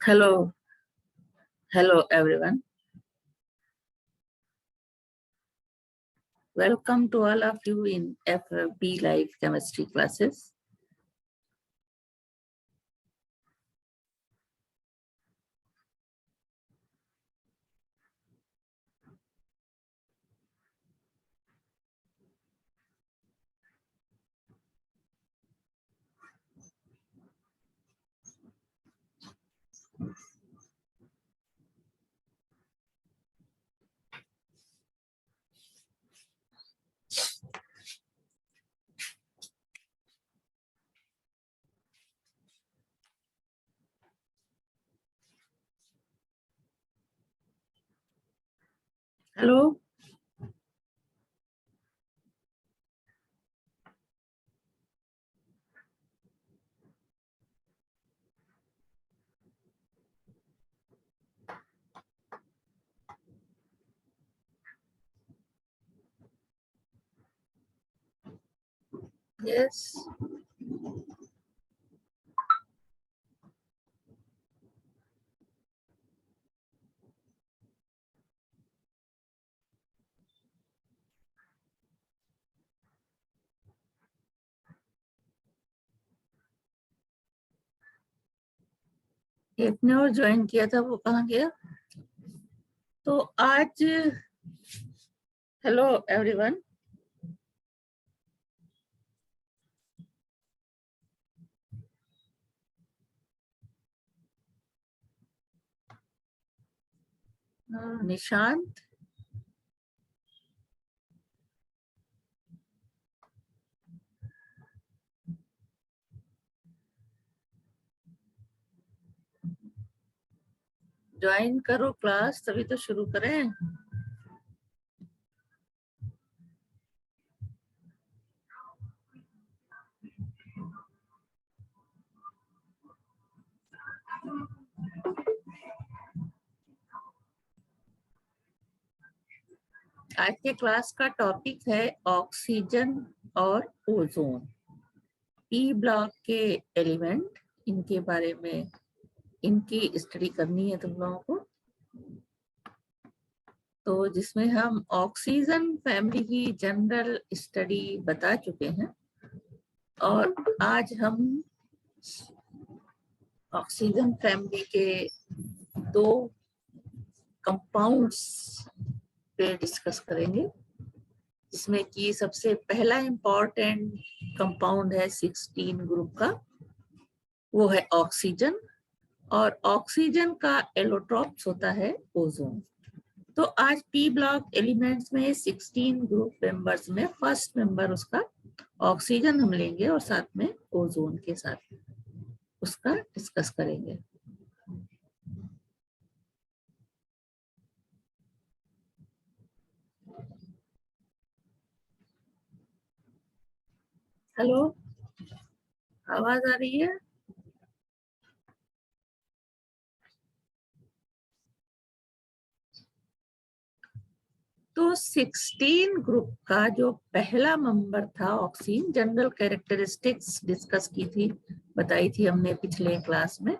Hello, hello everyone. Welcome to all of you in FB Live chemistry classes. Hello. Yes. एक ने और join किया था, वो कहाँ गया? तो आज हेलो एवरीवन. निशांत. ज्वाइन करो क्लास, तभी तो शुरू करें. आज के क्लास का टॉपिक है ऑक्सीजन और ओजोन. पी ब्लॉक के एलिमेंट, इनके बारे में इनकी स्टडी करनी है तुम लोगों को. तो जिसमें हम ऑक्सीजन फैमिली की जनरल स्टडी बता चुके हैं और आज हम ऑक्सीजन फैमिली के दो कंपाउंड्स पे डिस्कस करेंगे, जिसमें कि सबसे पहला इंपॉर्टेंट कंपाउंड है 16 ग्रुप का, वो है ऑक्सीजन. और ऑक्सीजन का एलोट्रॉप्स होता है ओजोन. तो आज पी ब्लॉक एलिमेंट्स में 16 ग्रुप मेंबर्स में फर्स्ट मेंबर उसका ऑक्सीजन हम लेंगे और साथ में ओजोन के साथ उसका डिस्कस करेंगे. हेलो, आवाज आ रही है? तो 16 ग्रुप का जो पहला मेंबर था ऑक्सीजन, जनरल कैरेक्टरिस्टिक्स डिस्कस की थी, बताई थी हमने पिछले क्लास में.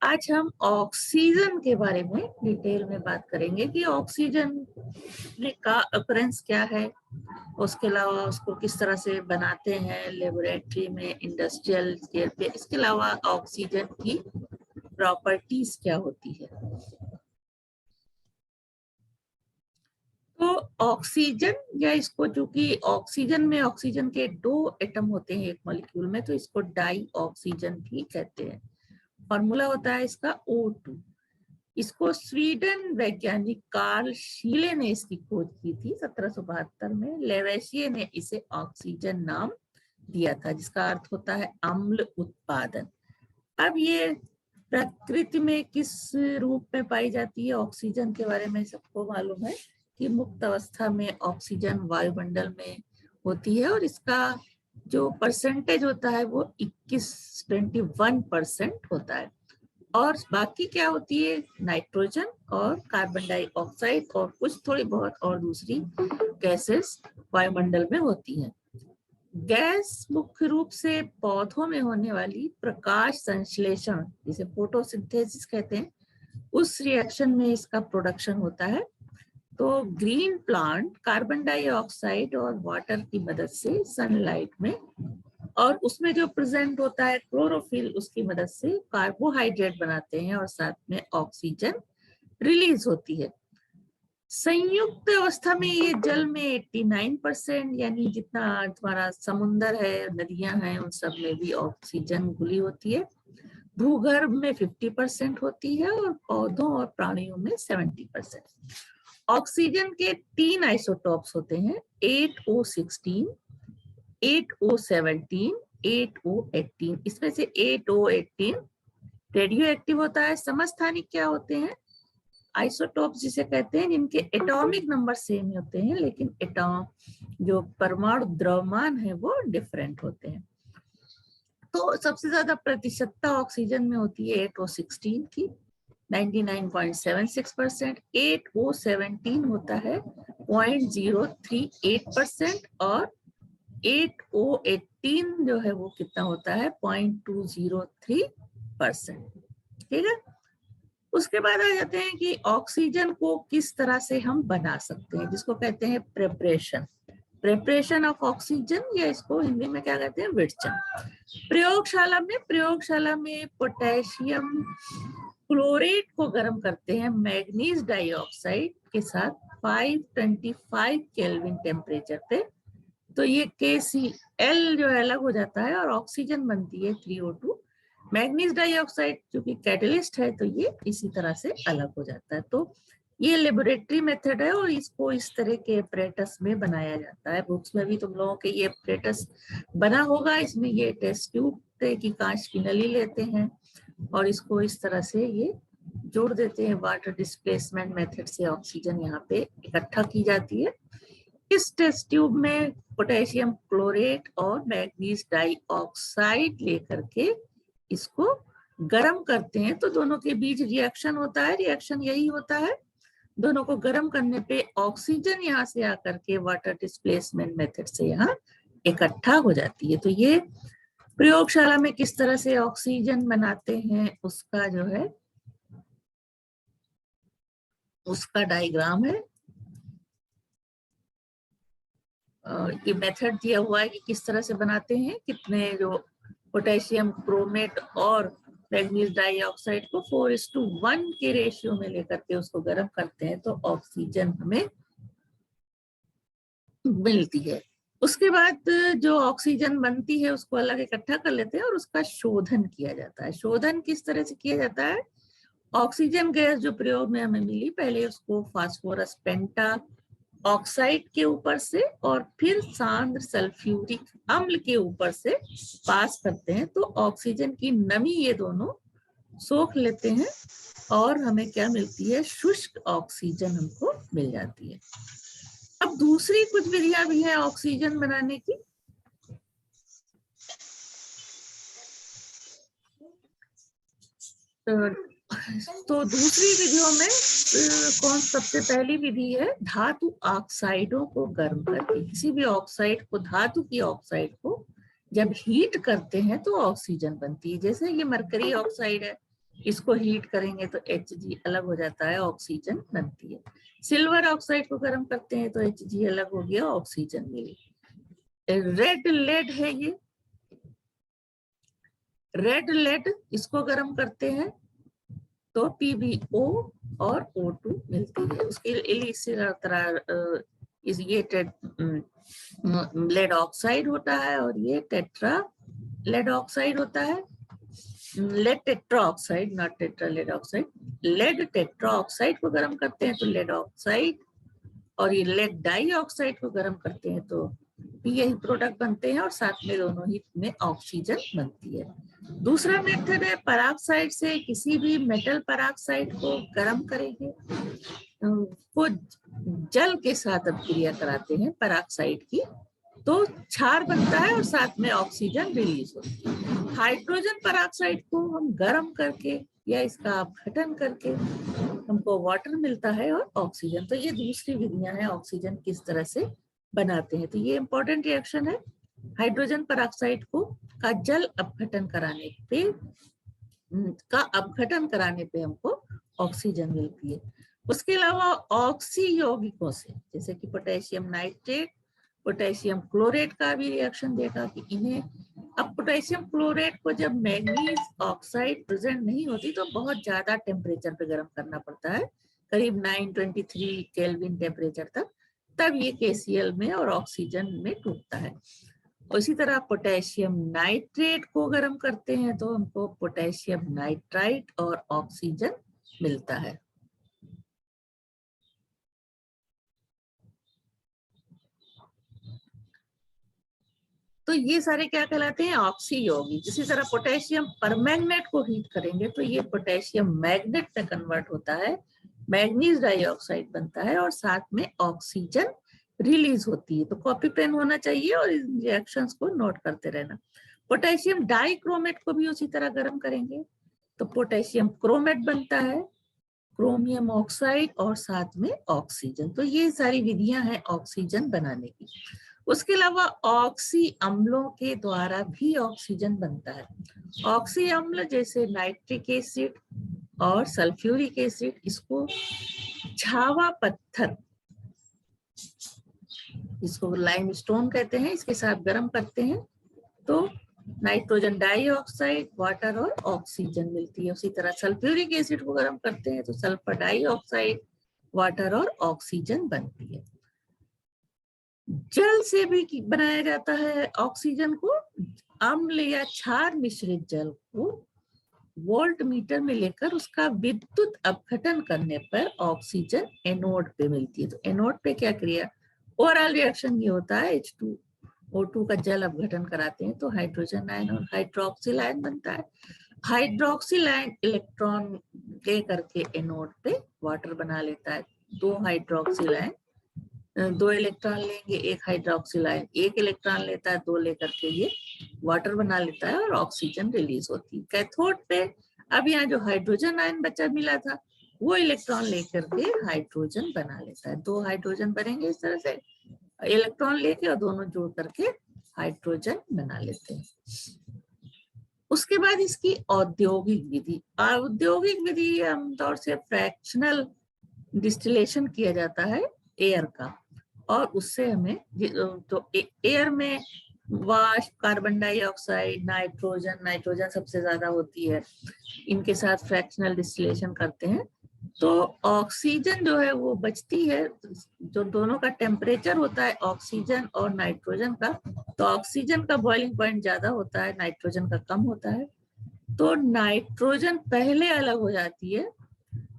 आज हम ऑक्सीजन के बारे में डिटेल में बात करेंगे कि ऑक्सीजन में का अकरेंस क्या है, उसके अलावा उसको किस तरह से बनाते हैं लेबोरेटरी में, इंडस्ट्रियल स्केल पे, इसके अलावा ऑक्सीजन की प्रॉपर्टीज क्या होती है. तो ऑक्सीजन, या इसको चूंकि ऑक्सीजन में ऑक्सीजन के दो एटम होते हैं एक मॉलिक्यूल में, तो इसको डाई ऑक्सीजन भी कहते हैं. फॉर्मूला होता है इसका O2. इसको स्वीडन वैज्ञानिक कार्ल शीले ने इसकी खोज की थी 1772 में. लेवेशिये ने इसे ऑक्सीजन नाम दिया था, जिसका अर्थ होता है अम्ल उत्पादन. अब ये प्रकृति में किस रूप में पाई जाती है ऑक्सीजन के बारे में सबको मालूम है कि मुक्त अवस्था में ऑक्सीजन वायुमंडल में होती है और इसका जो परसेंटेज होता है वो 21% होता है. और बाकी क्या होती है, नाइट्रोजन और कार्बन डाइऑक्साइड और कुछ थोड़ी बहुत और दूसरी गैसेस वायुमंडल में होती हैं. गैस मुख्य रूप से पौधों में होने वाली प्रकाश संश्लेषण, जिसे फोटोसिंथेसिस कहते हैं, उस रिएक्शन में इसका प्रोडक्शन होता है। तो ग्रीन प्लांट कार्बन डाइऑक्साइड और वाटर की मदद से सनलाइट में, और उसमें जो प्रेजेंट होता है क्लोरोफिल, उसकी मदद से कार्बोहाइड्रेट बनाते हैं और साथ में ऑक्सीजन रिलीज होती है। संयुक्त अवस्था में ये जल में 89%, यानी जितना तुम्हारा समुंदर है, नदियां हैं, उन सब में भी ऑक्सीजन घुली होती है। भूगर्भ में 50% होती है और पौधों और प्राणियों में 70%। ऑक्सीजन के 3 आइसोटॉप्स होते हैं, 8O16, 8O17, 8O18। इसमें से 8O18 रेडियो एक्टिव होता है। समस्थानिक क्या होते हैं? आइसोटॉप्स जिसे कहते हैं, जिनके एटॉमिक नंबर सेम होते हैं, लेकिन जो परमाणु द्रव्यमान है वो डिफरेंट होते हैं। तो सबसे ज्यादा प्रतिशतता ऑक्सीजन में होती है 8O16 की, 99.76%। 8O17 होता है 0.038%, और 8O18 जो है वो कितना होता है 0.203%। ठीक है। उसके बाद आ जाते हैं कि ऑक्सीजन को किस तरह से हम बना सकते हैं, जिसको कहते हैं प्रिपरेशन ऑफ ऑक्सीजन, या इसको हिंदी में क्या कहते हैं, विरचन। प्रयोगशाला में पोटेशियम क्लोरेट को गर्म करते हैं मैग्नीज डाइऑक्साइड के साथ 525 केल्विन टेम्परेचर पे। तो ये KCl जो है अलग हो जाता है और ऑक्सीजन बनती है 3O2। मैग्नीज डाइऑक्साइड जो कि कैटलिस्ट है, तो ये इसी तरह से अलग हो जाता है। तो ये लेबोरेटरी मेथड है और इसको इस तरह के एपरेटस में बनाया जाता है। बुक्स में भी तुम लोगों के ये एपरेटस बना होगा। इसमें ये टेस्ट ट्यूब की कांच की नली लेते हैं और इसको इस तरह से ये जोड़ देते हैं। वाटर डिस्प्लेसमेंट मेथड से ऑक्सीजन यहाँ पे इकट्ठा की जाती है। इस टेस्ट ट्यूब में पोटेशियम क्लोरेट और मैग्नीज डाइऑक्साइड लेकर के इसको गर्म करते हैं। तो दोनों के बीच रिएक्शन होता है। रिएक्शन यही होता है, दोनों को गर्म करने पे ऑक्सीजन यहाँ से आकर के वाटर डिस्प्लेसमेंट मेथड से यहाँ इकट्ठा हो जाती है। तो ये प्रयोगशाला में किस तरह से ऑक्सीजन बनाते हैं उसका जो है उसका डायग्राम है। ये मेथड दिया हुआ है कि किस तरह से बनाते हैं, कितने जो पोटेशियम क्रोमेट और मैग्नीज डाइऑक्साइड को 4:1 के रेशियो में लेकर के उसको गर्म करते हैं तो ऑक्सीजन हमें मिलती है। उसके बाद जो ऑक्सीजन बनती है उसको अलग इकट्ठा कर लेते हैं और उसका शोधन किया जाता है। शोधन किस तरह से किया जाता है? ऑक्सीजन गैस जो प्रयोग में हमें मिली, पहले उसको फास्फोरस पेंटा ऑक्साइड के ऊपर से और फिर सांद्र सल्फ्यूरिक अम्ल के ऊपर से पास करते हैं। तो ऑक्सीजन की नमी ये दोनों सोख लेते हैं और हमें क्या मिलती है? शुष्क ऑक्सीजन हमको मिल जाती है। अब दूसरी कुछ विधियां भी हैं ऑक्सीजन बनाने की। तो दूसरी विधियों में कौन सबसे पहली विधि है? धातु ऑक्साइडों को गर्म करके। किसी भी ऑक्साइड को, धातु की ऑक्साइड को जब हीट करते हैं तो ऑक्सीजन बनती है। जैसे ये मरकरी ऑक्साइड है, इसको हीट करेंगे तो Hg अलग हो जाता है, ऑक्सीजन बनती है। सिल्वर ऑक्साइड को गर्म करते हैं तो Hg अलग हो गया, ऑक्सीजन मिली। रेड लेड है ये, रेड लेड, इसको गर्म करते हैं तो PbO और O2 मिलती है। उसके इसी तरह ये लेड ऑक्साइड होता है और ये टेट्रा लेड ऑक्साइड होता है। Lead tetra oxide, not tetra lead oxide. Lead tetra oxide को गर्म करते हैं तो लेड ऑक्साइड, और ये लेड डाई ऑक्साइड को गर्म करते हैं तो यही प्रोडक्ट बनते हैं और साथ में दोनों ही में ऑक्सीजन बनती है। दूसरा मेथड है पराक्साइड से। किसी भी मेटल पराक्साइड को गर्म करेंगे, वो जल के साथ अभिक्रिया कराते हैं पराक्साइड की, तो क्षार बनता है और साथ में ऑक्सीजन रिलीज होती है। हाइड्रोजन पराक्साइड को हम गर्म करके या इसका अपघटन करके हमको वाटर मिलता है और ऑक्सीजन। तो ये दूसरी विधियां हैं ऑक्सीजन किस तरह से बनाते हैं। तो ये इंपॉर्टेंट रिएक्शन है। हाइड्रोजन परऑक्साइड को का जल अपघटन कराने पे हमको ऑक्सीजन मिलती है। उसके अलावा ऑक्सी यौगिकों से, जैसे कि पोटेशियम नाइट्रेट, पोटेशियम क्लोरेट का भी रिएक्शन देखा कि इन्हें, अब पोटेशियम क्लोरेट को जब मैग्नीज ऑक्साइड प्रेजेंट नहीं होती तो बहुत ज्यादा टेम्परेचर पे गर्म करना पड़ता है, करीब 923 केल्विन टेम्परेचर तक, तब ये KCl में और ऑक्सीजन में टूटता है। उसी तरह पोटेशियम नाइट्रेट को गर्म करते हैं तो हमको पोटेशियम नाइट्राइट और ऑक्सीजन मिलता है। तो ये सारे क्या कहलाते हैं? ऑक्सी यौगिक। इसी तरह पोटेशियम परमैंगनेट को हीट करेंगे तो ये पोटेशियम मैग्नेट में कन्वर्ट होता है, मैग्नीज डाइऑक्साइड बनता है और साथ में ऑक्सीजन रिलीज होती है। तो कॉपी पेन होना चाहिए और इन रिएक्शंस को नोट करते रहना। पोटेशियम डाइक्रोमेट को भी उसी तरह गर्म करेंगे तो पोटेशियम क्रोमेट बनता है, क्रोमियम ऑक्साइड और साथ में ऑक्सीजन। तो ये सारी विधियां हैं ऑक्सीजन बनाने की। उसके अलावा ऑक्सी अम्लों के द्वारा भी ऑक्सीजन बनता है। ऑक्सी अम्ल जैसे नाइट्रिक एसिड और सल्फ्यूरिक एसिड, इसको छावा पत्थर, इसको लाइमस्टोन कहते हैं, इसके साथ गर्म करते हैं तो नाइट्रोजन डाइऑक्साइड, वाटर और ऑक्सीजन मिलती है। उसी तरह सल्फ्यूरिक एसिड को गर्म करते हैं तो सल्फर डाइऑक्साइड, वाटर और ऑक्सीजन बनती है। जल से भी बनाया जाता है ऑक्सीजन को। अम्ल या क्षार मिश्रित जल को वोल्ट मीटर में लेकर उसका विद्युत अपघटन करने पर ऑक्सीजन एनोड पे मिलती है। तो एनोड पे क्या क्रिया, ओवरऑल रिएक्शन ये होता है, H2O2 का जल अपघटन कराते हैं तो हाइड्रोजन आयन और हाइड्रोक्सिल आयन बनता है। हाइड्रोक्सिल आयन इलेक्ट्रॉन ले करके एनोड पे वाटर बना लेता है। दो हाइड्रोक्सिल आयन, दो इलेक्ट्रॉन लेंगे, एक हाइड्रोक्सिल आयन एक इलेक्ट्रॉन लेता है, दो लेकर के ये वाटर बना लेता है और ऑक्सीजन रिलीज होती है। कैथोड पे अब यहाँ जो हाइड्रोजन आयन बचा मिला था वो इलेक्ट्रॉन लेकर के हाइड्रोजन बना लेता है। दो हाइड्रोजन बनेंगे इस तरह से, इलेक्ट्रॉन लेके और दोनों जोड़ करके हाइड्रोजन बना लेते हैं। उसके बाद इसकी औद्योगिक विधि। औद्योगिक विधि आमतौर से फ्रैक्शनल डिस्टिलेशन किया जाता है एयर का, और उससे हमें तो एयर में वाष्प, कार्बन डाइऑक्साइड, नाइट्रोजन सबसे ज्यादा होती है, इनके साथ फ्रैक्शनल डिस्टिलेशन करते हैं तो ऑक्सीजन जो है वो बचती है। जो दोनों का टेम्परेचर होता है ऑक्सीजन और नाइट्रोजन का, तो ऑक्सीजन का बॉइलिंग पॉइंट ज्यादा होता है, नाइट्रोजन का कम होता है। तो नाइट्रोजन पहले अलग हो जाती है,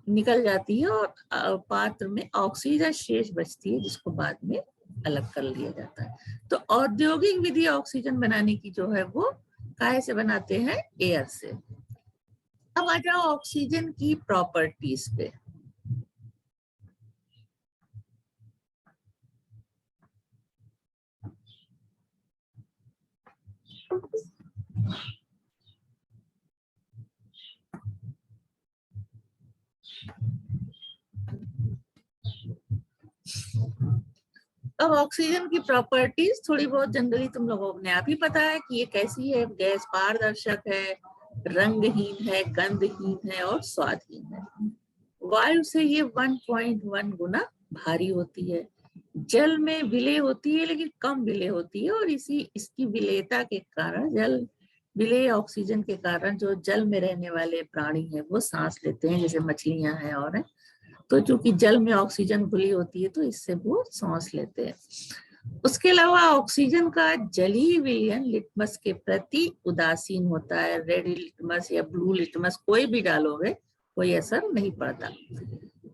निकल जाती है और पात्र में ऑक्सीजन शेष बचती है जिसको बाद में अलग कर लिया जाता है। तो औद्योगिक विधि ऑक्सीजन बनाने की जो है वो काहे से बनाते हैं? एयर से। अब आ जाओ ऑक्सीजन की प्रॉपर्टीज पे। अब ऑक्सीजन की प्रॉपर्टीज थोड़ी बहुत जनरली तुम लोगों को आप ही पता है कि ये कैसी है। गैस पारदर्शक है, रंगहीन है, गंधहीन है और स्वादहीन है। वायु से ये 1.1 गुना भारी होती है। जल में विलय होती है लेकिन कम विलय होती है, और इसकी विलयता के कारण, जल विलय ऑक्सीजन के कारण जो जल में रहने वाले प्राणी हैं वो सांस लेते हैं, जैसे मछलियां हैं और हैं। तो चूंकि जल में ऑक्सीजन घुली होती है तो इससे वो सांस लेते हैं। उसके अलावा ऑक्सीजन का जलीय विलयन लिटमस के प्रति उदासीन होता है। रेड लिटमस या ब्लू लिटमस कोई भी डालोगे कोई असर नहीं पड़ता।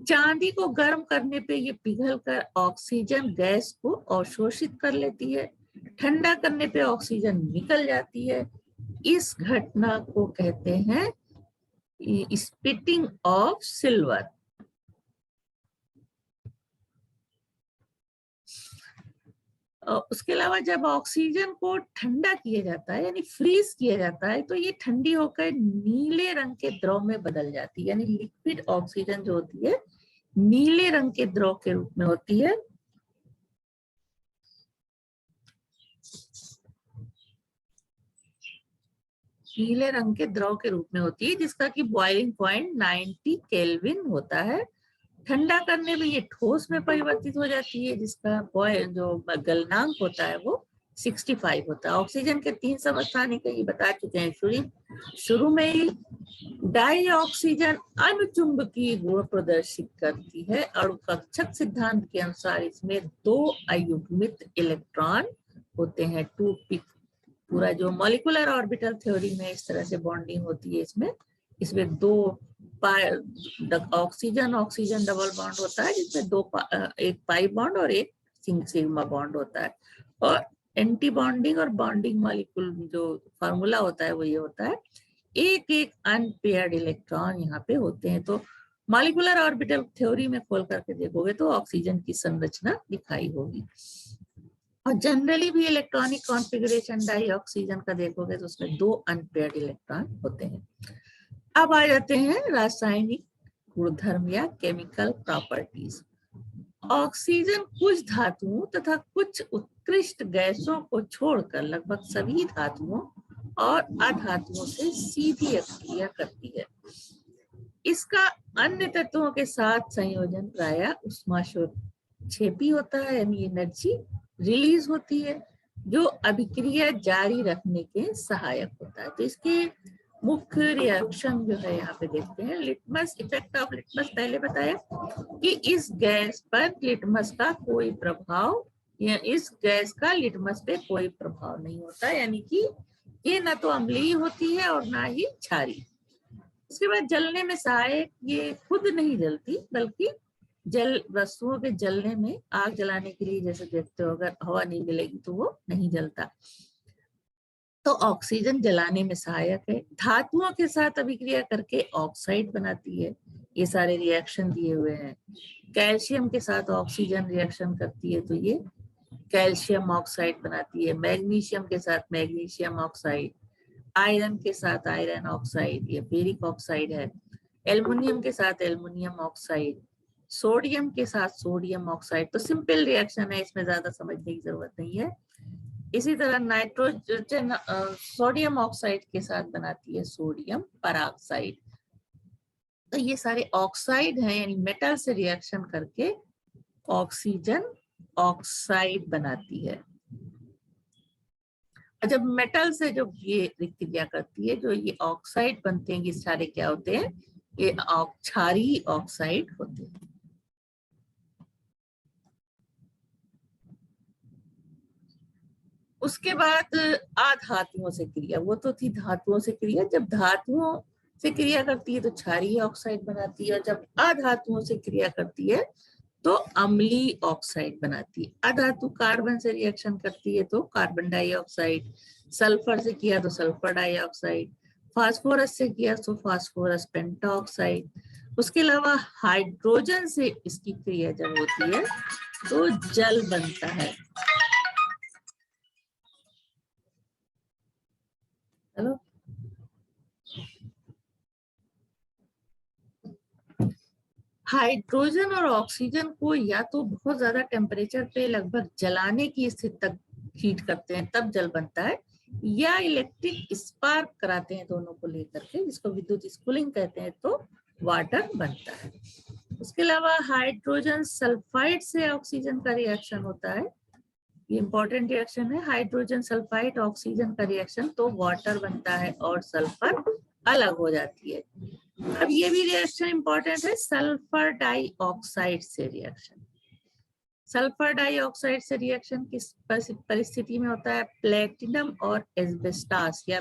चांदी को गर्म करने पे ये पिघलकर ऑक्सीजन गैस को अवशोषित कर लेती है। ठंडा करने पे ऑक्सीजन निकल जाती है। इस घटना को कहते हैं स्प्लिटिंग ऑफ सिल्वर। उसके अलावा जब ऑक्सीजन को ठंडा किया जाता है यानी फ्रीज किया जाता है तो ये ठंडी होकर नीले रंग के द्रव में बदल जाती है। यानी लिक्विड ऑक्सीजन जो होती है नीले रंग के द्रव के रूप में होती है। नीले रंग के द्रव के रूप में होती है, जिसका कि बॉइलिंग पॉइंट 90 केल्विन होता है। ठंडा करने में ये ठोस में परिवर्तित हो जाती है, जिसका जो गलनांक होता है वो 65 होता है। ऑक्सीजन के 3 समस्थानिक ये बता चुके हैं शुरू में ही। डाई ऑक्सीजन अनुचुंबकीय गुण प्रदर्शित करती है। अणुकक्षक सिद्धांत के अनुसार इसमें 2 अयुग्मित इलेक्ट्रॉन होते हैं, 2 पिक। पूरा जो मॉलिक्यूलर ऑर्बिटल थ्योरी में इस तरह से बॉन्डिंग होती है, इसमें 2 ऑक्सीजन ऑक्सीजन डबल बॉन्ड होता है, जिसमें एक पाई बॉन्ड और एक सिग्मा बॉन्ड होता है। और एंटी बॉन्डिंग और बॉन्डिंग मॉलिक्यूल जो फार्मूला होता है वो ये होता है, एक एक अनपेयर्ड इलेक्ट्रॉन यहाँ पे होते हैं। तो मॉलिक्यूलर ऑर्बिटल थ्योरी में खोल करके देखोगे तो ऑक्सीजन की संरचना दिखाई होगी। और जनरली भी इलेक्ट्रॉनिक कॉन्फ़िगरेशन डाई ऑक्सीजन का देखोगे तो उसमें 2 अनपेयर्ड इलेक्ट्रॉन होते हैं। अब आ जाते हैं रासायनिक गुणधर्म या केमिकल प्रॉपर्टीज। ऑक्सीजन कुछ धातुओं तथा कुछ उत्कृष्ट गैसों को छोड़कर लगभग सभी धातुओं और अधातुओं से सीधी अभिक्रिया करती है। इसका अन्य तत्वों के साथ संयोजन प्रायः ऊष्माक्षेपी होता है, यानी एनर्जी रिलीज होती है, जो अभिक्रिया जारी रखने के सहायक होता है। तो इसके मुख्य रिएक्शन जो है यहाँ पे देखते हैं। लिटमस, इफेक्ट ऑफ लिटमस पहले बताया कि इस गैस पर लिटमस का कोई प्रभाव, या इस गैस का लिटमस पे कोई प्रभाव नहीं होता, यानी कि ये ना तो अम्लीय होती है और ना ही क्षारीय। उसके बाद जलने में सहायक, ये खुद नहीं जलती बल्कि जल वस्तुओं के जलने में, आग जलाने के लिए जैसे देखते हो अगर हवा नहीं मिलेगी तो वो नहीं जलता। तो ऑक्सीजन जलाने में सहायक है। धातुओं के साथ अभिक्रिया करके ऑक्साइड बनाती है। ये सारे रिएक्शन दिए हुए हैं। कैल्शियम के साथ ऑक्सीजन रिएक्शन करती है तो ये कैल्शियम ऑक्साइड बनाती है। मैग्नीशियम के साथ मैग्नीशियम ऑक्साइड, आयरन के साथ आयरन ऑक्साइड, ये फेरिक ऑक्साइड है। एल्युमिनियम के साथ एल्युमिनियम ऑक्साइड, सोडियम के साथ सोडियम ऑक्साइड। तो सिंपल रिएक्शन है, इसमें ज्यादा समझने की जरूरत नहीं है। इसी तरह नाइट्रोजन सोडियम ऑक्साइड के साथ बनाती है सोडियम परऑक्साइड। तो ये सारे ऑक्साइड हैं, यानी मेटल से रिएक्शन करके ऑक्सीजन ऑक्साइड बनाती है। जब मेटल से जो ये क्रिया करती है, जो ये ऑक्साइड बनते हैं, ये सारे क्या होते हैं, ये क्षारीय ऑक्साइड होते हैं। उसके बाद अधातुओं से क्रिया, वो तो थी धातुओं से क्रिया। जब धातुओं से क्रिया करती है तो क्षारीय ऑक्साइड बनाती है, और जब अधातुओं से क्रिया करती है तो अम्लीय ऑक्साइड बनाती है। अधातु कार्बन से रिएक्शन करती है तो कार्बन डाइऑक्साइड, सल्फर से किया तो सल्फर डाइऑक्साइड, फास्फोरस से किया तो फास्फोरस पेंटाऑक्साइड। उसके अलावा हाइड्रोजन से इसकी क्रिया जब होती है तो जल बनता है। हेलो, हाइड्रोजन और ऑक्सीजन को या तो बहुत ज्यादा टेम्परेचर पे लगभग जलाने की स्थिति तक हीट करते हैं तब जल बनता है, या इलेक्ट्रिक स्पार्क कराते हैं दोनों को लेकर के, जिसको विद्युत स्फुलिंग कहते हैं, तो वाटर बनता है। उसके अलावा हाइड्रोजन सल्फाइड से ऑक्सीजन का रिएक्शन होता है। ये इंपॉर्टेंट रिएक्शन है। हाइड्रोजन सल्फाइड ऑक्सीजन का रिएक्शन, तो वाटर बनता है और सल्फर अलग हो जाती है। अब ये भी रिएक्शन इंपॉर्टेंट है, सल्फर डाइऑक्साइड से रिएक्शन। सल्फर डाइऑक्साइड से रिएक्शन किस परिस्थिति में होता है, प्लेटिनम और एस्बेस्टास या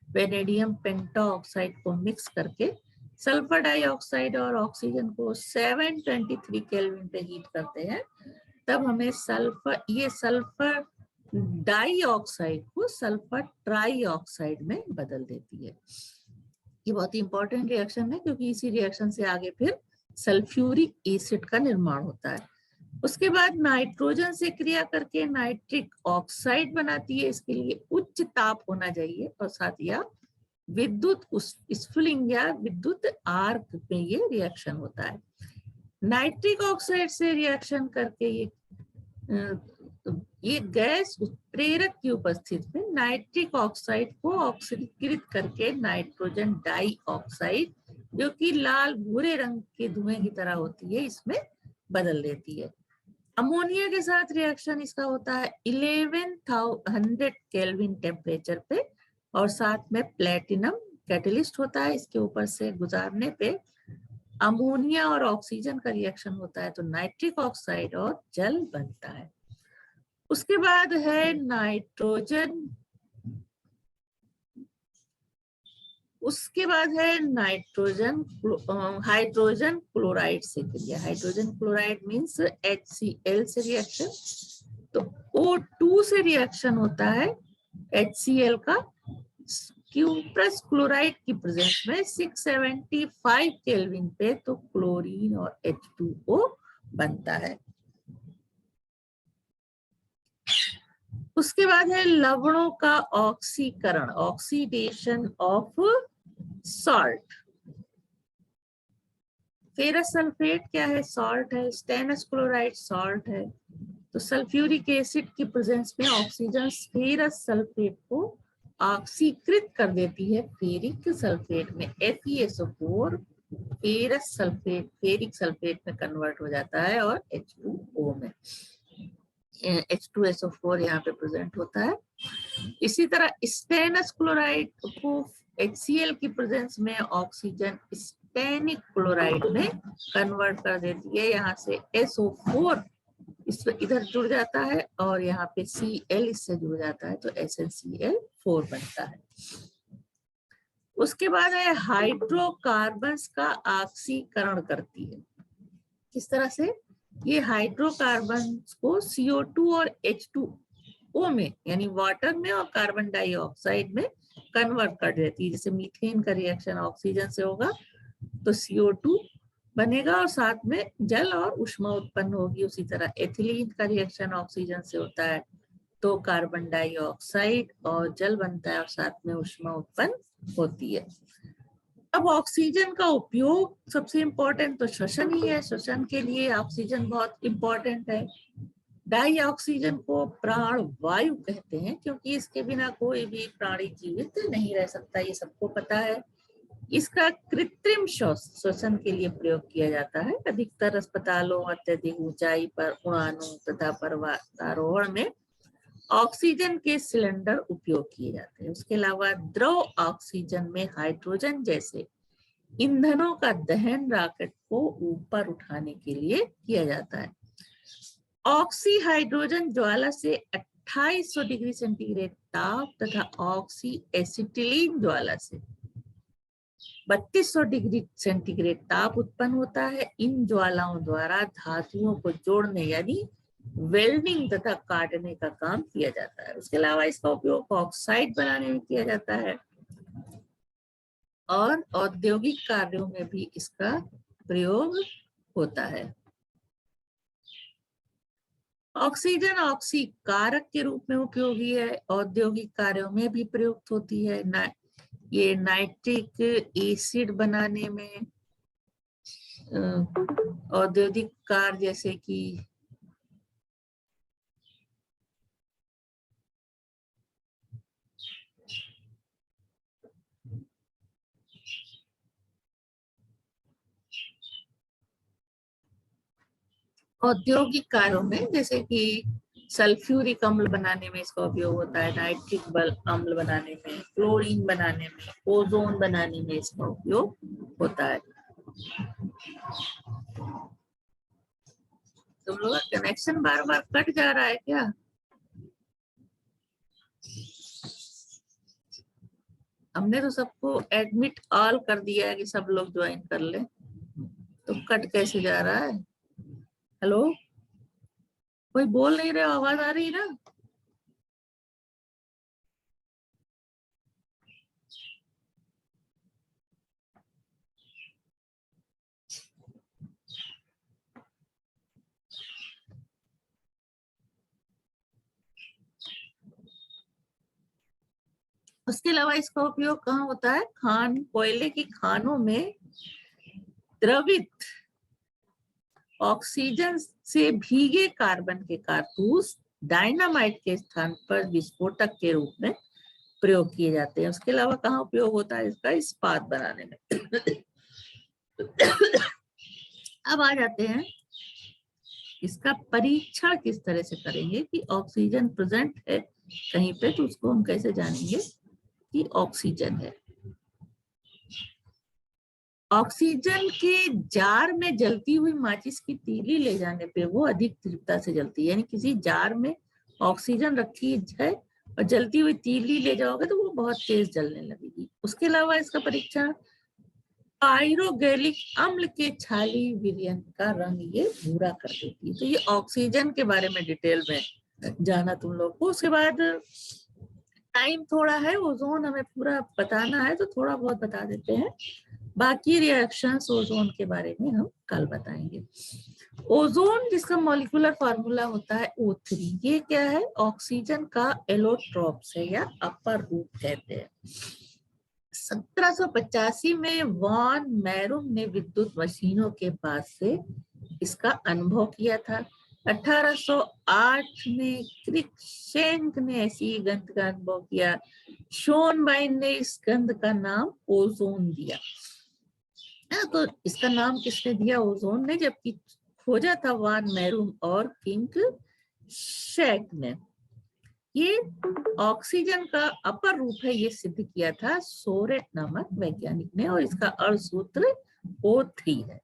वेनेडियम पेंटाऑक्साइड को मिक्स करके सल्फर डाइऑक्साइड और ऑक्सीजन को 723 केल्विन पे हीट करते हैं, तब हमें सल्फर डाइऑक्साइड को सल्फर ट्राइऑक्साइड में बदल देती है। ये बहुत ही इंपॉर्टेंट रिएक्शन है, क्योंकि इसी रिएक्शन से आगे फिर सल्फ्यूरिक एसिड का निर्माण होता है। उसके बाद नाइट्रोजन से क्रिया करके नाइट्रिक ऑक्साइड बनाती है। इसके लिए उच्च ताप होना चाहिए और साथ या विद्युत स्फुलिंग या विद्युत आर्क में ये रिएक्शन होता है। नाइट्रिक ऑक्साइड से रिएक्शन करके ये गैस उत्प्रेरक की उपस्थिति में नाइट्रिक ऑक्साइड को ऑक्सीकृत करके नाइट्रोजन डाई ऑक्साइड, जो कि लाल भूरे रंग के धुएं की तरह होती है, इसमें बदल देती है। अमोनिया के साथ रिएक्शन इसका होता है 1100 केल्विन टेम्परेचर पे, और साथ में प्लेटिनम कैटलिस्ट होता है। इसके ऊपर से गुजारने पे अमोनिया और ऑक्सीजन का रिएक्शन होता है, तो नाइट्रिक ऑक्साइड और जल बनता है। उसके बाद है नाइट्रोजन, उसके बाद है नाइट्रोजन हाइड्रोजन क्लोराइड से क्रिया। हाइड्रोजन क्लोराइड मीन्स HCl से रिएक्शन, तो O2 से रिएक्शन होता है HCl का क्यूप्रस क्लोराइड की प्रेजेंस में 675 केल्विन पे, तो क्लोरीन और H2O बनता है। उसके बाद है लवणों का ऑक्सीकरण, oxidation of salt. Ferrous sulphate क्या है? सॉल्ट है। स्टेनस क्लोराइड सॉल्ट है। तो सल्फ्यूरिक एसिड की प्रेजेंस में ऑक्सीजन फेरस सल्फेट को ऑक्सीकृत कर देती है फेरिक सल्फेट में, FeSO4 ferrous sulphate ferric sulphate में कन्वर्ट हो जाता है और H2O में H2SO4 यहाँ पे प्रेजेंट होता है। इसी तरह स्टेनस क्लोराइड को HCl की प्रेजेंस में ऑक्सीजन स्टेनिक क्लोराइड में कन्वर्ट कर देती है। यहाँ से SO4 इस इधर जुड़ जाता है और यहाँ पे Cl इससे जुड़ जाता है, तो SnCl4 बनता है। उसके बाद है हाइड्रोकार्बन्स का ऑक्सीकरण करती है। किस तरह से? ये हाइड्रोकार्बन्स को CO2 और H2O में, यानी वाटर में और कार्बन डाइऑक्साइड में कन्वर्ट कर देती है। जैसे मीथेन का रिएक्शन ऑक्सीजन से होगा तो CO2 बनेगा और साथ में जल और ऊष्मा उत्पन्न होगी। उसी तरह एथिलीन का रिएक्शन ऑक्सीजन से होता है तो कार्बन डाइऑक्साइड और जल बनता है और साथ में ऊष्मा उत्पन्न होती है। अब ऑक्सीजन का उपयोग सबसे इम्पोर्टेंट तो श्वसन ही है। श्वसन के लिए ऑक्सीजन बहुत इम्पोर्टेंट है। डाई ऑक्सीजन को प्राण वायु कहते हैं क्योंकि इसके बिना कोई भी प्राणी जीवित नहीं रह सकता, ये सबको पता है। इसका कृत्रिम श्वसन के लिए प्रयोग किया जाता है। अधिकतर अस्पतालों, अत्यधिक ऊंचाई पर उड़ानों तथा पर्वतारोहण में ऑक्सीजन के सिलेंडर उपयोग किए जाते हैं। उसके अलावा द्रव ऑक्सीजन में हाइड्रोजन जैसे ईंधनों का दहन रॉकेट को ऊपर उठाने के लिए किया जाता है। ऑक्सी हाइड्रोजन ज्वाला से 2800 डिग्री सेंटीग्रेड ताप तथा ऑक्सी एसिटिलीन ज्वाला से 3200 डिग्री सेंटीग्रेड ताप उत्पन्न होता है। इन ज्वालाओं द्वारा धातुओं को जोड़ने यानी वेल्डिंग तथा काटने का काम किया जाता है। उसके अलावा इसका उपयोग ऑक्साइड बनाने में किया जाता है और औद्योगिक कार्यों में भी इसका प्रयोग होता है। ऑक्सीजन ऑक्सीकारक के रूप में उपयोगी है, औद्योगिक कार्यों में भी प्रयुक्त होती है। ये नाइट्रिक एसिड बनाने में, औद्योगिक कार्य जैसे कि औद्योगिक कार्यों में, जैसे कि सल्फ्यूरिक अम्ल बनाने में इसका उपयोग होता है, नाइट्रिक अम्ल बनाने में, क्लोरीन बनाने में, ओजोन बनाने में इसका उपयोग होता है। तुम लोग का कनेक्शन बार बार कट जा रहा है क्या? हमने तो सबको एडमिट ऑल कर दिया है कि सब लोग ज्वाइन कर ले, तो कट कैसे जा रहा है? हेलो, कोई बोल नहीं रहे? आवाज आ रही ना? उसके अलावा इसका उपयोग कहाँ होता है? कोयले की खानों में द्रवित ऑक्सीजन से भीगे कार्बन के कारतूस डायनामाइट के स्थान पर विस्फोटक के रूप में प्रयोग किए जाते हैं। उसके अलावा कहाँ उपयोग होता है इसका? इस्पात बनाने में। अब आ जाते हैं इसका परीक्षण किस तरह से करेंगे कि ऑक्सीजन प्रेजेंट है कहीं पे, तो उसको हम कैसे जानेंगे कि ऑक्सीजन है। ऑक्सीजन के जार में जलती हुई माचिस की तीली ले जाने पे वो अधिक तीव्रता से जलती है। यानी किसी जार में ऑक्सीजन रखी है और जलती हुई तीली ले जाओगे तो वो बहुत तेज जलने लगेगी। उसके अलावा इसका परीक्षण पायरोगैलिक अम्ल के छाली विलयन का रंग ये भूरा कर देती है। तो ये ऑक्सीजन के बारे में डिटेल में जाना तुम लोग को। उसके बाद टाइम थोड़ा है, ओजोन हमें पूरा बताना है तो थोड़ा बहुत बता देते हैं, बाकी रिएक्शंस ओजोन के बारे में हम कल बताएंगे। ओजोन जिसका मॉलिक्यूलर फार्मूला होता है O3, ये क्या है? ऑक्सीजन का एलोट्रोप्स है या अपर रूप कहते हैं। 1785 में वॉन मैरून ने विद्युत मशीनों के पास से इसका अनुभव किया था। 1808 में क्रिक्शेंक ने ऐसी गंध का अनुभव किया। शोनबाइन ने इस गंध का नाम ओजोन दिया। तो इसका नाम किसने दिया? ओजोन ने, जबकि खोजा था वान मैरून और किंग शेक ने। ये ऑक्सीजन का अपर रूप है, ये सिद्ध किया था सोरेट नामक वैज्ञानिक ने, और इसका अणुसूत्र O3 है।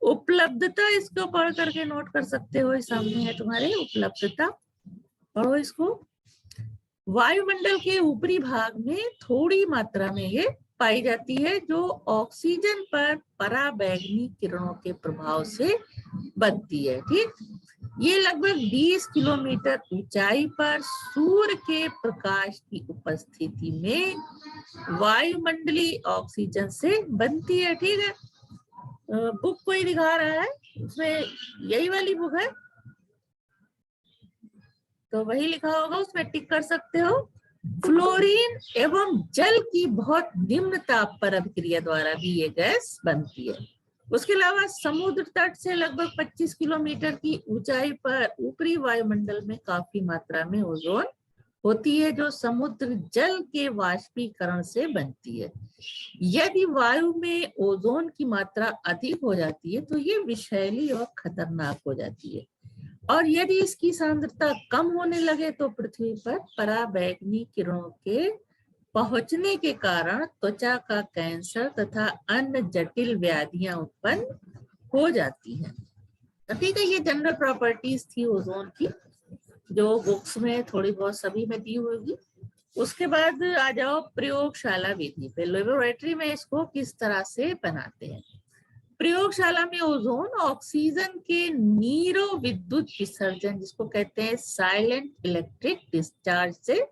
उपलब्धता इसको पढ़ करके नोट कर सकते हो, सामने है तुम्हारे उपलब्धता, पढ़ो इसको। वायुमंडल के ऊपरी भाग में थोड़ी मात्रा में ये पाई जाती है, जो ऑक्सीजन पर पराबैंगनी किरणों के प्रभाव से बनती है। ठीक, ये लगभग 20 किलोमीटर ऊंचाई पर सूर्य के प्रकाश की उपस्थिति में वायुमंडलीय ऑक्सीजन से बनती है। ठीक है, बुक कोई दिखा रहा है, उसमें यही वाली बुक है तो वही लिखा होगा, उसमें टिक कर सकते हो। फ्लोरीन एवं जल की बहुत निम्न ताप पर अभिक्रिया द्वारा भी ये गैस बनती है। उसके अलावा समुद्र तट से लगभग 25 किलोमीटर की ऊंचाई पर ऊपरी वायुमंडल में काफी मात्रा में ओजोन होती है, जो समुद्र जल के वाष्पीकरण से बनती है। यदि वायु में ओजोन की मात्रा अधिक हो जाती है तो ये विषैली और खतरनाक हो जाती है, और यदि इसकी सांद्रता कम होने लगे तो पृथ्वी पर पराबैंगनी किरणों के पहुंचने के कारण त्वचा का कैंसर तथा अन्य जटिल व्याधियां उत्पन्न हो जाती हैं। ठीक है, ये जनरल प्रॉपर्टीज थी ओजोन की, जो बुक्स में थोड़ी बहुत सभी में दी होगी। उसके बाद आ जाओ प्रयोगशाला विधि पे, लेबोरेटरी में इसको किस तरह से बनाते हैं। प्रयोगशाला में ओजोन ऑक्सीजन के नीरो विद्युत विसर्जन, जिसको कहते हैं साइलेंट इलेक्ट्रिक डिस्चार्ज, से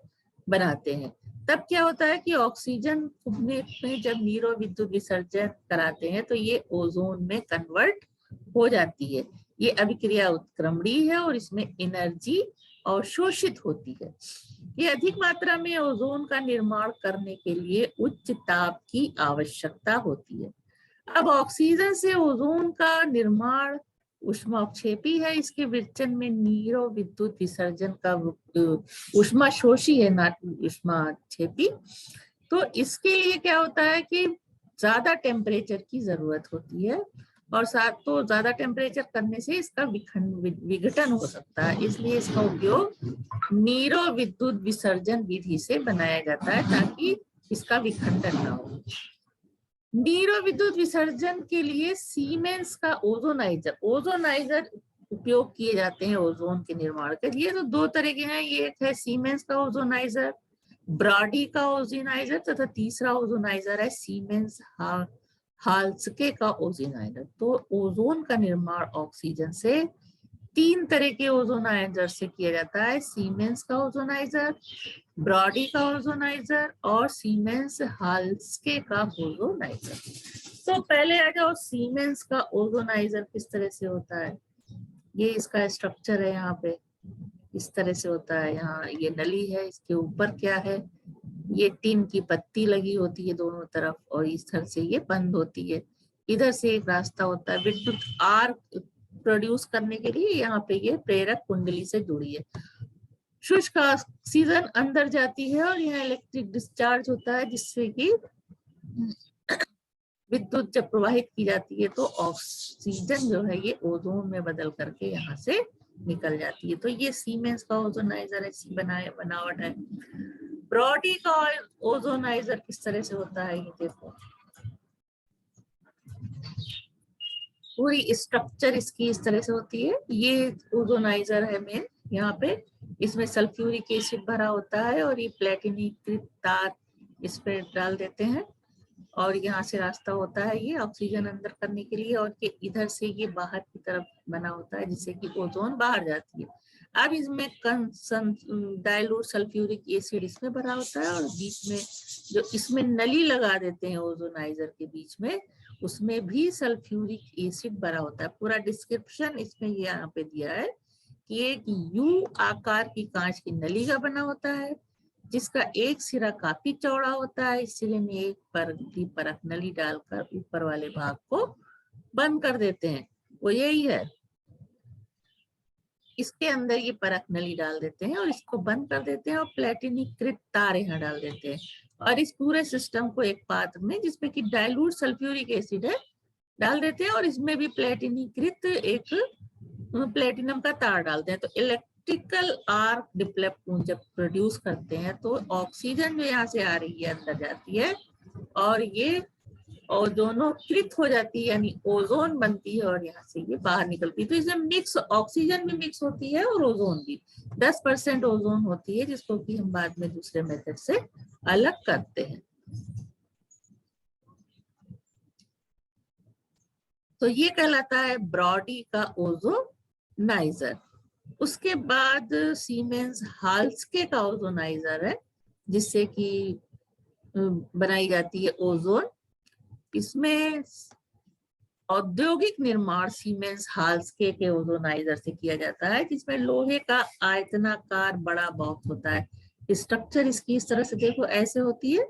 बनाते हैं। तब क्या होता है कि ऑक्सीजन में जब नीरो विद्युत विसर्जन कराते हैं तो ये ओजोन में कन्वर्ट हो जाती है। ये अभिक्रिया उत्क्रमणीय है और इसमें एनर्जी अवशोषित होती है। ये अधिक मात्रा में ओजोन का निर्माण करने के लिए उच्च ताप की आवश्यकता होती है। अब ऑक्सीजन से ओजोन का निर्माण उष्माक्षेपी है, इसके विरचन में नीरो विद्युत विसर्जन का उष्माशोषी है, ना उष्माक्षेपी। तो इसके लिए क्या होता है कि ज्यादा टेम्परेचर की जरूरत होती है, और साथ तो ज्यादा टेम्परेचर करने से इसका विघटन हो सकता है, इसलिए इसका उपयोग नीरो विद्युत विसर्जन विधि से बनाया जाता है ताकि इसका विखंडन ना हो। नीरो विद्युत विसर्जन के लिए सीमेंस का ओजोनाइजर उपयोग किए जाते हैं ओजोन के निर्माण के लिए। तो दो तरह के हैं, ये एक है सीमेंस का ओजोनाइजर, ब्रॉडी का ओजोनाइजर, तथा तीसरा ओजोनाइजर है सीमेंस हाल्स्के का ओजोनाइजर। तो ओजोन का निर्माण ऑक्सीजन से तीन तरह के ओजोनाइजर से किया जाता है, सीमेंस का ओजोनाइजर, ब्रॉडी का ओजोनाइजर और सीमेंस हाल्स्के का ओजोनाइजर। तो पहले आ जाओ सीमेंस का ओजोनाइजर किस तरह से होता है। ये इसका स्ट्रक्चर है, यहाँ पे इस तरह से होता है। यहाँ ये नली है, इसके ऊपर क्या है, ये टिन की पत्ती लगी होती है दोनों तरफ, और इस तरह से ये बंद होती है। इधर से एक रास्ता होता है विद्युत आर्क प्रोड्यूस करने के लिए, यहाँ पे ये प्रेरक कुंडली से जुड़ी है। शुष्क ऑक्सीजन अंदर जाती है और यहाँ इलेक्ट्रिक डिस्चार्ज होता है, जिससे कि विद्युत जब प्रवाहित की जाती है तो ऑक्सीजन जो है ये ओजोन में बदल करके यहाँ से निकल जाती है। तो ये सीमेंस का ओजोनाइजर ऐसी बनावट है। ब्रॉडी का ओजोनाइजर किस तरह से होता है ये देखो, पूरी स्ट्रक्चर इसकी इस तरह से होती है। ये ओजोनाइजर है मेन, यहाँ पे इसमें सल्फ्यूरिक एसिड भरा होता है और ये प्लेटिनीकृत तार इस पे डाल देते हैं और यहाँ से रास्ता होता है ये ऑक्सीजन अंदर करने के लिए, और ये इधर से ये बाहर की तरफ बना होता है जिससे कि ओजोन बाहर जाती है। अब इसमें डाइल्यूट सल्फ्यूरिक एसिड इसमें भरा होता है और बीच में जो इसमें नली लगा देते हैं ओजोनाइजर के बीच में, उसमें भी सल्फ्यूरिक एसिड भरा होता है। पूरा डिस्क्रिप्शन इसमें यहाँ पे दिया है कि एक यू आकार की कांच की नली का बना होता है जिसका एक सिरा काफी चौड़ा होता है। इस सिरे में एक परत नली डालकर ऊपर वाले भाग को बंद कर देते हैं, वो यही है। इसके अंदर ये परत नली डाल देते हैं और इसको बंद कर देते हैं और प्लेटिनीकृत तार यहाँ डाल देते हैं और इस पूरे सिस्टम को एक पात्र में जिसमें कि डाइल्यूट सल्फ्यूरिक एसिड है डाल देते हैं और इसमें भी प्लेटिनीकृत एक प्लेटिनम का तार डालते हैं। तो इलेक्ट्रिकल आर्क डिप्लेप जब प्रोड्यूस करते हैं तो ऑक्सीजन जो यहाँ से आ रही है अंदर जाती है और ये और दोनों कृत हो जाती है, यानी ओजोन बनती है और यहाँ से ये बाहर निकलती है। तो इसमें मिक्स ऑक्सीजन भी मिक्स होती है और ओजोन भी 10% ओजोन होती है जिसको कि हम बाद में दूसरे मेथड से अलग करते हैं। तो ये कहलाता है ब्रॉडी का ओजोनाइजर। उसके बाद सीमेंस हाल्स्के का ओजोनाइजर है जिससे कि बनाई जाती है ओजोन। इसमें औद्योगिक निर्माण सीमेंस हाल्स्के के ओजोनाइजर से किया जाता है जिसमें लोहे का आयतनाकार बड़ा बॉक्स होता है। स्ट्रक्चर इसकी इस तरह से देखो ऐसे होती है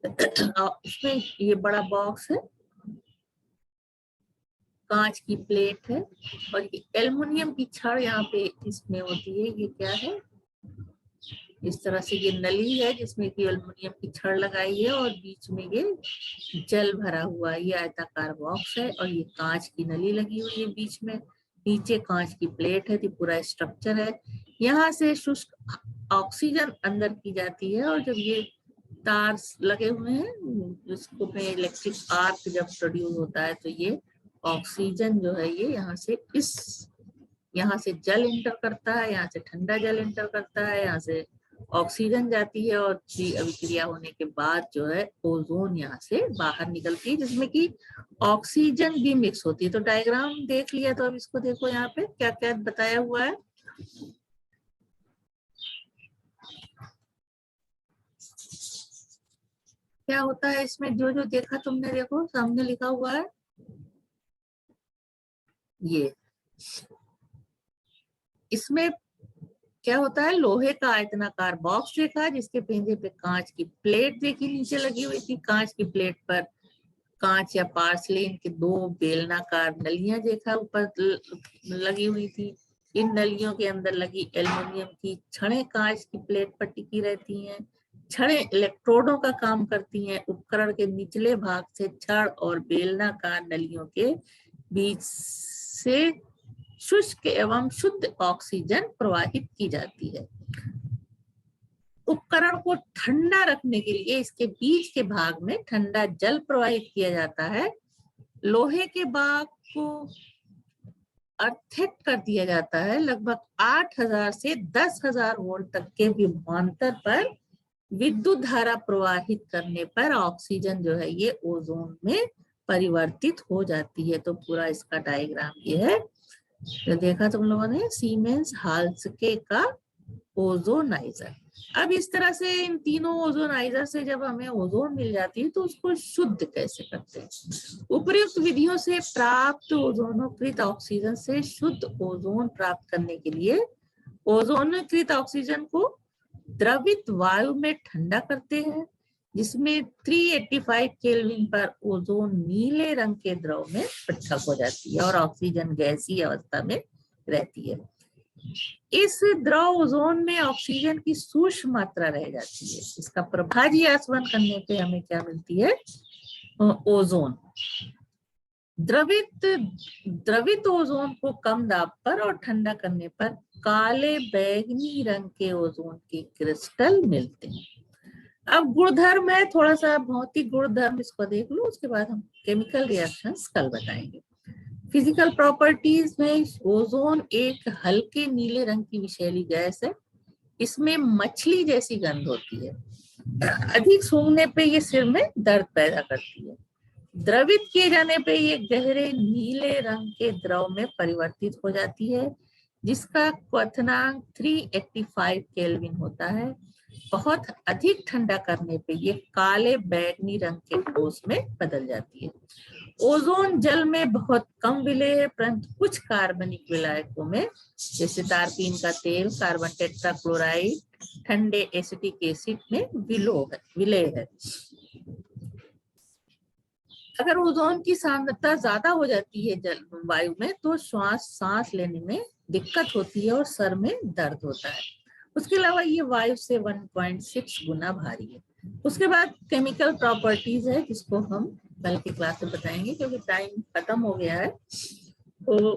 इसमें ये बड़ा बॉक्स है, कांच की प्लेट है और ये एल्युमिनियम की छड़ यहाँ पे इसमें होती है। ये क्या है, इस तरह से ये नली है जिसमें कि एल्युमिनियम की छड़ लगाई है और बीच में ये जल भरा हुआ है। ये आयताकार बॉक्स है और ये कांच की नली लगी हुई है बीच में, नीचे कांच की प्लेट है। तो पूरा स्ट्रक्चर है। यहाँ से शुष्क ऑक्सीजन अंदर की जाती है और जब ये तार लगे हुए हैं जिसको में इलेक्ट्रिक आर्क जब प्रोड्यूस होता है तो ये ऑक्सीजन जो है ये यहाँ से जल इंटर करता है, यहाँ से ठंडा जल इंटर करता है, यहाँ से ऑक्सीजन जाती है और अभिक्रिया होने के बाद जो है ओजोन यहाँ से बाहर निकलती है जिसमें कि ऑक्सीजन भी मिक्स होती है। तो डायग्राम देख लिया, तो अब इसको देखो यहाँ पे क्या क्या बताया हुआ है। क्या होता है इसमें, जो जो देखा तुमने देखो सामने लिखा हुआ है ये। इसमें क्या होता है, लोहे का आयतनाकार बॉक्स देखा जिसके पेंजे पे कांच की प्लेट देखी नीचे लगी हुई थी। कांच की प्लेट पर कांच या पार्सलिन के दो बेलनाकार नलियां देखा ऊपर लगी हुई थी। इन नलियों के अंदर लगी एल्युमिनियम की छड़ें कांच की प्लेट पर टिकी रहती हैं। छड़ें इलेक्ट्रोडों का काम करती हैं। उपकरण के निचले भाग से छड़ और बेलनाकार नलियों के बीच से शुष्क एवं शुद्ध ऑक्सीजन प्रवाहित की जाती है। उपकरण को ठंडा रखने के लिए इसके बीच के भाग में ठंडा जल प्रवाहित किया जाता है। लोहे के भाग को अर्थित कर दिया जाता है। लगभग 8000 से 10,000 वोल्ट तक के विभवांतर पर विद्युत धारा प्रवाहित करने पर ऑक्सीजन जो है ये ओजोन में परिवर्तित हो जाती है। तो पूरा इसका डायग्राम ये है जो देखा तुम लोगों ने, सीमेंस हाल्स्के का ओजोनाइजर। अब इस तरह से इन तीनों ओजोनाइजर से जब हमें ओजोन मिल जाती है तो उसको शुद्ध कैसे करते हैं। उपर्युक्त विधियों से प्राप्त ओजोनोकृत ऑक्सीजन से शुद्ध ओजोन प्राप्त करने के लिए ओजोनकृत ऑक्सीजन को द्रवित वायु में ठंडा करते हैं जिसमें 385 केल्विन पर ओजोन नीले रंग के द्रव में पृथक हो जाती है और ऑक्सीजन गैसीय अवस्था में रहती है। इस द्रव ओजोन में ऑक्सीजन की सूक्ष्म मात्रा रह जाती है। इसका प्रभाजी आसवन करने पे हमें क्या मिलती है? ओजोन। द्रवित ओजोन को कम दाब पर और ठंडा करने पर काले बैंगनी रंग के ओजोन के क्रिस्टल मिलते हैं। अब गुणधर्म है, थोड़ा सा भौतिक गुणधर्म इसको देख लो, उसके बाद हम केमिकल रिएक्शंस कल बताएंगे। फिजिकल प्रॉपर्टीज में ओजोन एक हल्के नीले रंग की विषैली गैस है। इसमें मछली जैसी गंध होती है। अधिक सूंघने पे ये सिर में दर्द पैदा करती है। द्रवित किए जाने पे ये गहरे नीले रंग के द्रव में परिवर्तित हो जाती है, जिसका क्वथनांक 385 केल्विन होता है। बहुत अधिक ठंडा करने पे ये काले बैंगनी रंग के ठोस में बदल जाती है। ओजोन जल में बहुत कम विलेय है, परंतु कुछ कार्बनिक विलायकों में, जैसे तारपीन का तेल, कार्बन टेट्राक्लोराइड, ठंडे एसिटिक एसिड में विलेय है। अगर ओजोन की सांद्रता ज्यादा हो जाती है जल वायु में तो सांस लेने में दिक्कत होती है और सर में दर्द होता है। उसके अलावा ये वायु से 1.6 गुना भारी है। उसके बाद केमिकल प्रॉपर्टीज है, जिसको हम कल की क्लास में बताएंगे क्योंकि टाइम खत्म हो गया है। तो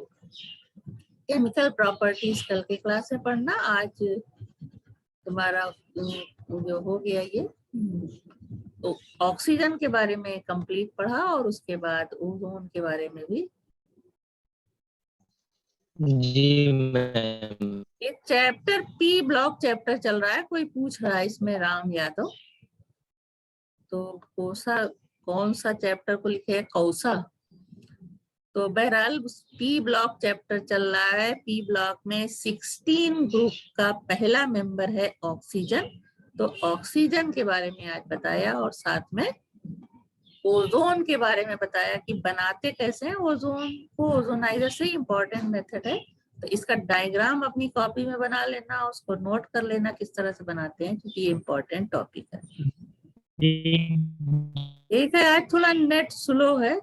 केमिकल प्रॉपर्टीज कल की क्लास में पढ़ना। आज तुम्हारा जो हो गया ये तो ऑक्सीजन के बारे में कंप्लीट पढ़ा और उसके बाद ओजोन के बारे में भी। जी मैम। ये चैप्टर पी ब्लॉक चैप्टर चल रहा है। कोई पूछ रहा है इसमें राम यादव, तो कोसा कौन सा चैप्टर को लिखे है? कौसा। तो बहरहाल पी ब्लॉक चैप्टर चल रहा है। पी ब्लॉक में 16 ग्रुप का पहला मेंबर है ऑक्सीजन। तो ऑक्सीजन के बारे में आज बताया और साथ में ओजोन के बारे में बताया कि बनाते कैसे हैं ओजोन को। ओजोनाइजर से इम्पोर्टेंट मेथड है, तो इसका डायग्राम अपनी कॉपी में बना लेना, उसको नोट कर लेना किस तरह से बनाते हैं, क्योंकि ये इम्पोर्टेंट टॉपिक है। ठीक है, आज थोड़ा नेट स्लो है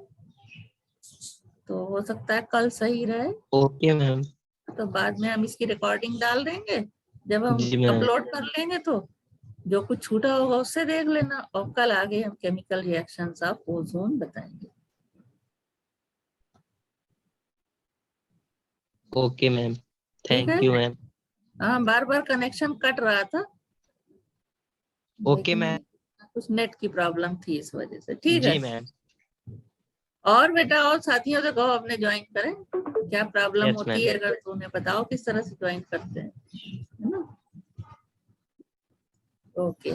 तो हो सकता है कल सही रहे। Okay ma'am. तो बाद में हम इसकी रिकॉर्डिंग डाल देंगे, जब हम जी मैम। अपलोड कर लेंगे तो जो कुछ छूटा होगा उससे देख लेना। और कल आगे हम केमिकल रिएक्शंस ऑफ ओजोन बताएंगे। ओके मैम, ठीक है। Thank you ma'am. हाँ, बार बार कनेक्शन कट रहा था, ओके मैम। कुछ नेट की प्रॉब्लम थी इस वजह से। ठीक है। जी मैम। और बेटा और साथियों से कहो अपने ज्वाइन करें, क्या प्रॉब्लम यस होती मैम। है अगर तो उन्हें बताओ किस तरह से ज्वाइन करते हैं, है ना? ओके।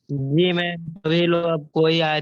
जी मैम, अभी लोग अब कोई आए